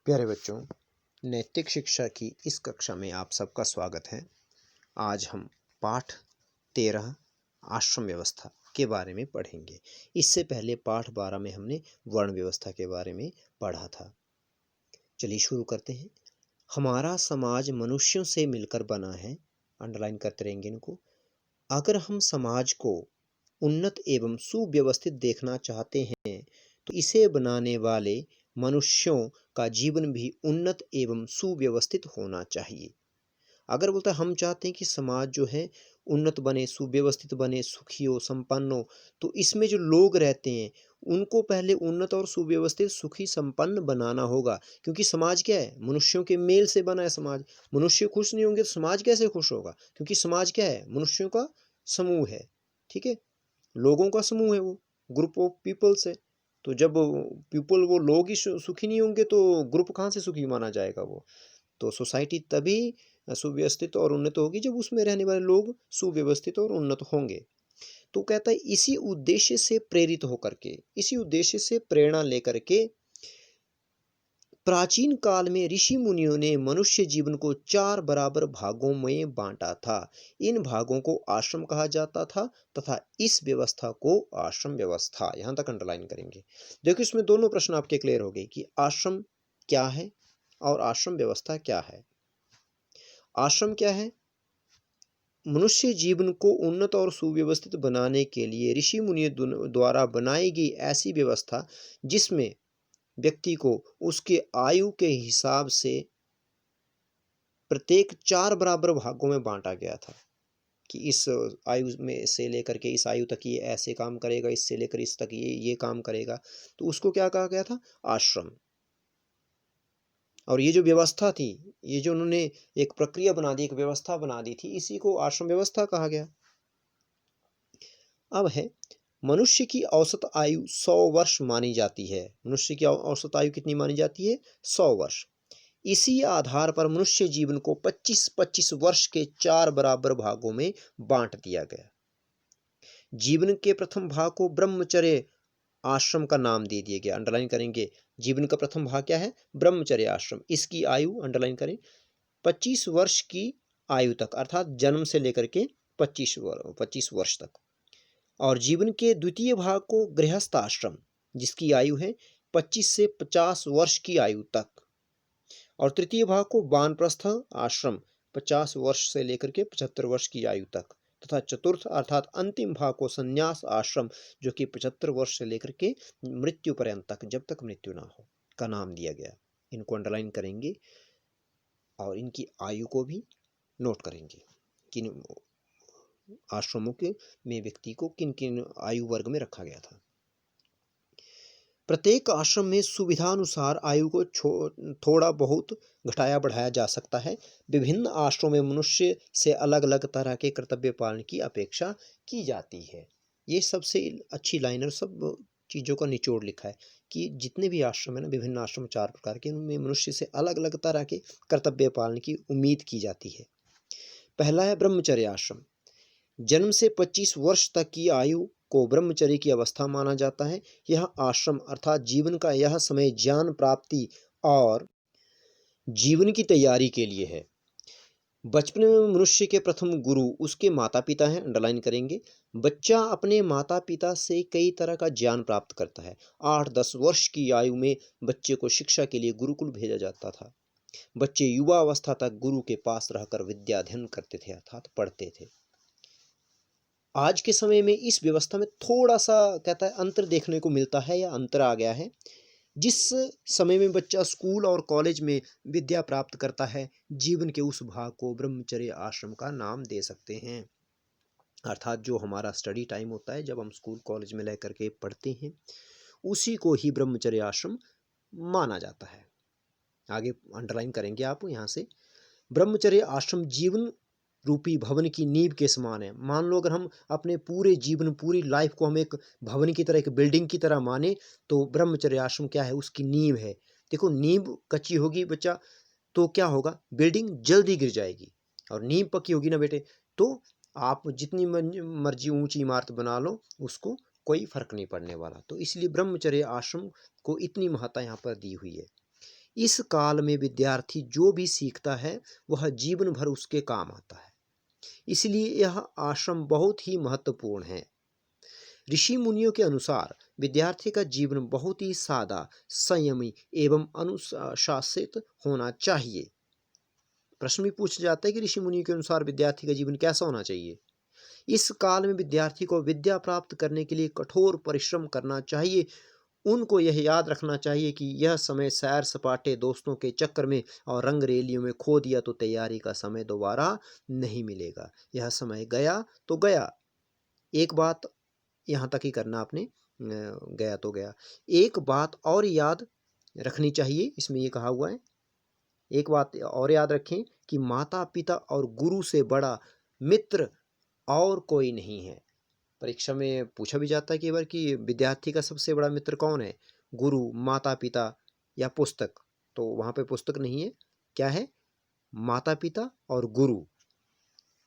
प्यारे बच्चों, नैतिक शिक्षा की इस कक्षा में आप सबका स्वागत है। आज हम पाठ 13 आश्रम व्यवस्था के बारे में पढ़ेंगे। इससे पहले पाठ 12 में हमने वर्ण व्यवस्था के बारे में पढ़ा था। चलिए शुरू करते हैं। हमारा समाज मनुष्यों से मिलकर बना है। अंडरलाइन करते रहेंगे इनको। अगर हम समाज को उन्नत एवं सुव्यवस्थित देखना चाहते हैं तो इसे बनाने वाले मनुष्यों का जीवन भी उन्नत एवं सुव्यवस्थित होना चाहिए। अगर बोलता है हम चाहते हैं कि समाज जो है उन्नत बने, सुव्यवस्थित बने, सुखी हो, संपन्न हो, तो इसमें जो लोग रहते हैं उनको पहले उन्नत और सुव्यवस्थित, सुखी, संपन्न बनाना होगा। क्योंकि समाज क्या है? मनुष्यों के मेल से बना है समाज। मनुष्य खुश नहीं होंगे तो समाज कैसे खुश होगा? क्योंकि समाज क्या है? मनुष्यों का समूह है। ठीक है, लोगों का समूह है, वो ग्रुप ऑफ पीपल्स है। तो जब पीपल, वो लोग ही सुखी नहीं होंगे तो ग्रुप कहाँ से सुखी माना जाएगा? वो तो सोसाइटी तभी सुव्यवस्थित और उन्नत होगी जब उसमें रहने वाले लोग सुव्यवस्थित और उन्नत होंगे। तो कहता है इसी उद्देश्य से प्रेरित होकर के, इसी उद्देश्य से प्रेरणा लेकर के प्राचीन काल में ऋषि मुनियों ने मनुष्य जीवन को 4 बराबर भागों में बांटा था। इन भागों को आश्रम कहा जाता था तथा इस व्यवस्था को आश्रम व्यवस्था, यहां तक अंडरलाइन करेंगे। देखो इसमें दोनों प्रश्न आपके क्लियर हो गए कि आश्रम क्या है और आश्रम व्यवस्था क्या है। आश्रम क्या है? मनुष्य जीवन को उन्नत और सुव्यवस्थित बनाने के लिए ऋषि मुनियों द्वारा बनाई गई ऐसी व्यवस्था जिसमें व्यक्ति को उसके आयु के हिसाब से प्रत्येक 4 बराबर भागों में बांटा गया था कि इस आयु में से लेकर के इस आयु तक ये ऐसे काम करेगा, इससे लेकर इस तक ये काम करेगा। तो उसको क्या कहा गया था? आश्रम। और ये जो व्यवस्था थी, ये जो उन्होंने एक प्रक्रिया बना दी, एक व्यवस्था बना दी थी, इसी को आश्रम व्यवस्था कहा गया। अब है मनुष्य की औसत आयु 100 वर्ष मानी जाती है। मनुष्य की औसत आयु कितनी मानी जाती है? 100 वर्ष। इसी आधार पर मनुष्य जीवन को 25-25 वर्ष के 4 बराबर भागों में बांट दिया गया। जीवन के प्रथम भाग को ब्रह्मचर्य आश्रम का नाम दे दिया गया। अंडरलाइन करेंगे, जीवन का प्रथम भाग क्या है? ब्रह्मचर्य आश्रम। इसकी आयु अंडरलाइन करें 25 वर्ष की आयु तक, अर्थात जन्म से लेकर के 25 वर्ष तक। और जीवन के द्वितीय भाग को गृहस्थ आश्रम, जिसकी आयु है 25 से 50 वर्ष की आयु तक। और तृतीय भाग को वानप्रस्थ आश्रम, 50 वर्ष से लेकर के 75 वर्ष की आयु तक। तथा चतुर्थ अर्थात अंतिम भाग को संन्यास आश्रम, जो कि 75 वर्ष से लेकर के मृत्यु पर्यंत तक, जब तक मृत्यु ना हो, का नाम दिया गया। इनको अंडरलाइन करेंगे और इनकी आयु को भी नोट करेंगे। किन आश्रमों के में व्यक्ति को किन किन आयु वर्ग में रखा गया था। प्रत्येक आश्रम में सुविधानुसार आयु को थोड़ा बहुत घटाया बढ़ाया जा सकता है। विभिन्न आश्रमों में मनुष्य से अलग अलग तरह के कर्तव्य पालन की अपेक्षा की जाती है। ये सबसे अच्छी लाइन और सब चीज़ों का निचोड़ लिखा है कि जितने भी आश्रम है ना, विभिन्न आश्रम 4 प्रकार के, उनमें मनुष्य से अलग अलग तरह के कर्तव्य पालन की उम्मीद की जाती है। पहला है ब्रह्मचर्य आश्रम। जन्म से 25 वर्ष तक की आयु को ब्रह्मचर्य की अवस्था माना जाता है। यह आश्रम अर्थात जीवन का यह समय ज्ञान प्राप्ति और जीवन की तैयारी के लिए है। बचपन में मनुष्य के प्रथम गुरु उसके माता पिता हैं। अंडरलाइन करेंगे। बच्चा अपने माता पिता से कई तरह का ज्ञान प्राप्त करता है। 8-10 वर्ष की आयु में बच्चे को शिक्षा के लिए गुरुकुल भेजा जाता था। बच्चे युवा अवस्था तक गुरु के पास रहकर विद्या अध्ययन करते थे, अर्थात पढ़ते थे। आज के समय में इस व्यवस्था में थोड़ा सा कहता है अंतर देखने को मिलता है या अंतर आ गया है। जिस समय में बच्चा स्कूल और कॉलेज में विद्या प्राप्त करता है, जीवन के उस भाग को ब्रह्मचर्य आश्रम का नाम दे सकते हैं। अर्थात जो हमारा स्टडी टाइम होता है, जब हम स्कूल कॉलेज में लेकर के पढ़ते हैं, उसी को ही ब्रह्मचर्य आश्रम माना जाता है। आगे अंडरलाइन करेंगे आप यहाँ से। ब्रह्मचर्य आश्रम जीवन रूपी भवन की नींव के समान है। मान लो अगर हम अपने पूरे जीवन, पूरी लाइफ को हम एक भवन की तरह, एक बिल्डिंग की तरह माने, तो ब्रह्मचर्य आश्रम क्या है? उसकी नींव है। देखो नींव कच्ची होगी बच्चा तो क्या होगा? बिल्डिंग जल्दी गिर जाएगी। और नींव पक्की होगी ना बेटे, तो आप जितनी मर्जी ऊंची इमारत बना लो, उसको कोई फर्क नहीं पड़ने वाला। तो इसलिए ब्रह्मचर्य आश्रम को इतनी महत्ता यहाँ पर दी हुई है। इस काल में विद्यार्थी जो भी सीखता है वह जीवन भर उसके काम आता है। इसलिए यह आश्रम बहुत ही महत्वपूर्ण है। ऋषि मुनियों के अनुसार विद्यार्थी का जीवन बहुत ही सादा, संयमी एवं अनुशासित होना चाहिए। प्रश्न भी पूछा जाता है कि ऋषि मुनियों के अनुसार विद्यार्थी का जीवन कैसा होना चाहिए। इस काल में विद्यार्थी को विद्या प्राप्त करने के लिए कठोर परिश्रम करना चाहिए। उनको यह याद रखना चाहिए कि यह समय सैर सपाटे, दोस्तों के चक्कर में और रंग रेलियों में खो दिया तो तैयारी का समय दोबारा नहीं मिलेगा। यह समय गया तो गया। एक बात यहाँ तक ही करना आपने, गया तो गया। एक बात और याद रखनी चाहिए, इसमें ये कहा हुआ है, एक बात और याद रखें कि माता पिता और गुरु से बड़ा मित्र और कोई नहीं है। परीक्षा में पूछा भी जाता है कई बार कि विद्यार्थी का सबसे बड़ा मित्र कौन है, गुरु, माता पिता या पुस्तक। तो वहाँ पे पुस्तक नहीं है, क्या है, माता पिता और गुरु,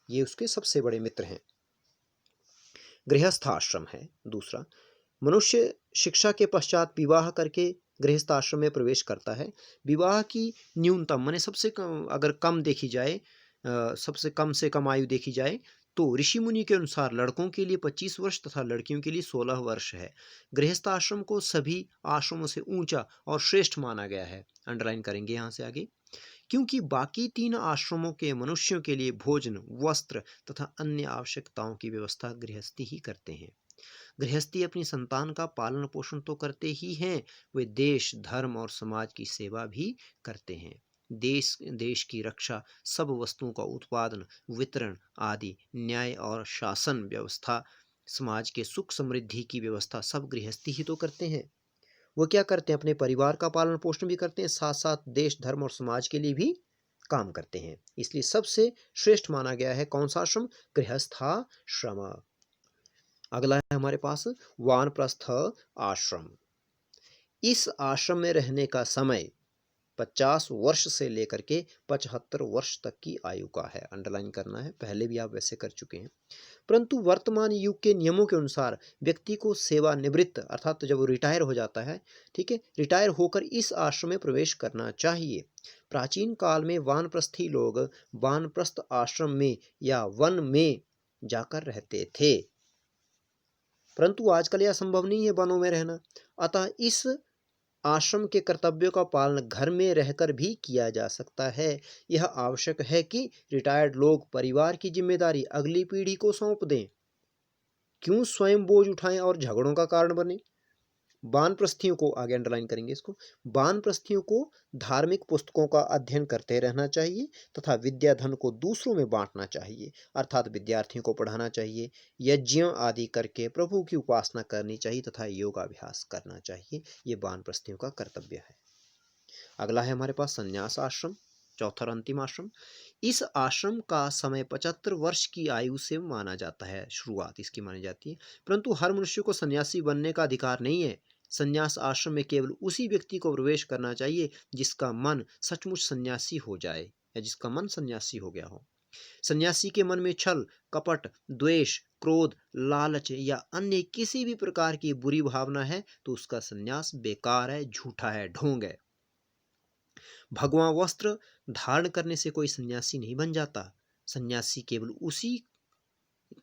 ये उसके सबसे बड़े मित्र हैं। गृहस्थ आश्रम है दूसरा। मनुष्य शिक्षा के पश्चात विवाह करके गृहस्थ आश्रम में प्रवेश करता है। विवाह की न्यूनतम माने सबसे कम, अगर कम देखी जाए, सबसे कम से कम आयु देखी जाए तो ऋषि मुनि के अनुसार लड़कों के लिए 25 वर्ष तथा लड़कियों के लिए 16 वर्ष है। गृहस्थ आश्रम को सभी आश्रमों से ऊंचा और श्रेष्ठ माना गया है। अंडरलाइन करेंगे यहाँ से आगे, क्योंकि बाकी 3 आश्रमों के मनुष्यों के लिए भोजन, वस्त्र तथा अन्य आवश्यकताओं की व्यवस्था गृहस्थी ही करते हैं। गृहस्थी अपनी संतान का पालन पोषण तो करते ही हैं, वे देश, धर्म और समाज की सेवा भी करते हैं। देश की रक्षा, सब वस्तुओं का उत्पादन, वितरण आदि, न्याय और शासन व्यवस्था, समाज के सुख समृद्धि की व्यवस्था सब गृहस्थी ही तो करते हैं। वो क्या करते हैं, अपने परिवार का पालन पोषण भी करते हैं, साथ साथ देश, धर्म और समाज के लिए भी काम करते हैं। इसलिए सबसे श्रेष्ठ माना गया है कौन सा आश्रम, गृहस्थाश्रम। अगला है हमारे पास वानप्रस्थ आश्रम। इस आश्रम में रहने का समय 50 वर्ष से लेकर के 75 वर्ष तक की आयु का है। अंडरलाइन करना है, पहले भी आप वैसे कर चुके हैं। परंतु वर्तमान युग के नियमों के अनुसार व्यक्ति को सेवानिवृत्त अर्थात तो जब वो रिटायर हो जाता है, ठीक है, रिटायर होकर इस आश्रम में प्रवेश करना चाहिए। प्राचीन काल में वानप्रस्थी लोग वानप्रस्थ आश्रम में या वन में जाकर रहते थे, परंतु आजकल यह संभव नहीं है वनों में रहना। अतः इस आश्रम के कर्तव्यों का पालन घर में रहकर भी किया जा सकता है। यह आवश्यक है कि रिटायर्ड लोग परिवार की जिम्मेदारी अगली पीढ़ी को सौंप दें। क्यों स्वयं बोझ उठाएं और झगड़ों का कारण बने। वानप्रस्थियों को, आगे अंडरलाइन करेंगे इसको, वानप्रस्थियों को धार्मिक पुस्तकों का अध्ययन करते रहना चाहिए तथा विद्या धन को दूसरों में बांटना चाहिए, अर्थात विद्यार्थियों को पढ़ाना चाहिए, यज्ञों आदि करके प्रभु की उपासना करनी चाहिए तथा योगाभ्यास करना चाहिए। ये वानप्रस्थियों का कर्तव्य है। अगला है हमारे पास संन्यास आश्रम, चौथा और अंतिम आश्रम। इस आश्रम का समय 75 वर्ष की आयु से माना जाता है, शुरुआत इसकी मानी जाती है। परंतु हर मनुष्य को सन्यासी बनने का अधिकार नहीं है। संन्यास आश्रम में केवल उसी व्यक्ति को प्रवेश करना चाहिए जिसका मन सचमुच सन्यासी हो जाए या जिसका मन सन्यासी हो गया हो। सन्यासी के मन में छल, कपट, द्वेष, क्रोध, लालच या अन्य किसी भी प्रकार की बुरी भावना है तो उसका सन्यास बेकार है, झूठा है, ढोंग है। भगवा वस्त्र धारण करने से कोई सन्यासी नहीं बन जाता। सन्यासी केवल उसी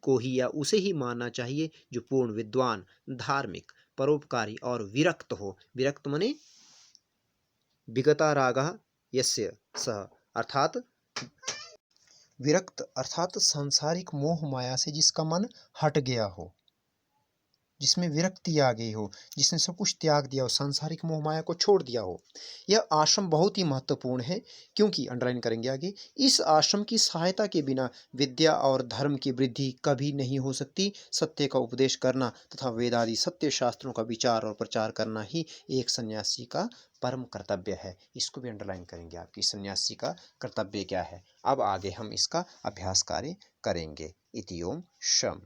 को ही या उसे ही मानना चाहिए जो पूर्ण विद्वान, धार्मिक, परोपकारी और विरक्त हो। विरक्त मने विगता रागः यस्य सः, अर्थात विरक्त अर्थात सांसारिक मोह माया से जिसका मन हट गया हो, जिसमें विरक्ति आ गई हो, जिसने सब कुछ त्याग दिया हो, सांसारिक मोह माया को छोड़ दिया हो। यह आश्रम बहुत ही महत्वपूर्ण है, क्योंकि अंडरलाइन करेंगे आगे, इस आश्रम की सहायता के बिना विद्या और धर्म की वृद्धि कभी नहीं हो सकती। सत्य का उपदेश करना तथा वेदादि सत्य शास्त्रों का विचार और प्रचार करना ही एक सन्यासी का परम कर्तव्य है। इसको भी अंडरलाइन करेंगे आपकी, सन्यासी का कर्तव्य क्या है। अब आगे हम इसका अभ्यास कार्य करेंगे। इति ओम शम।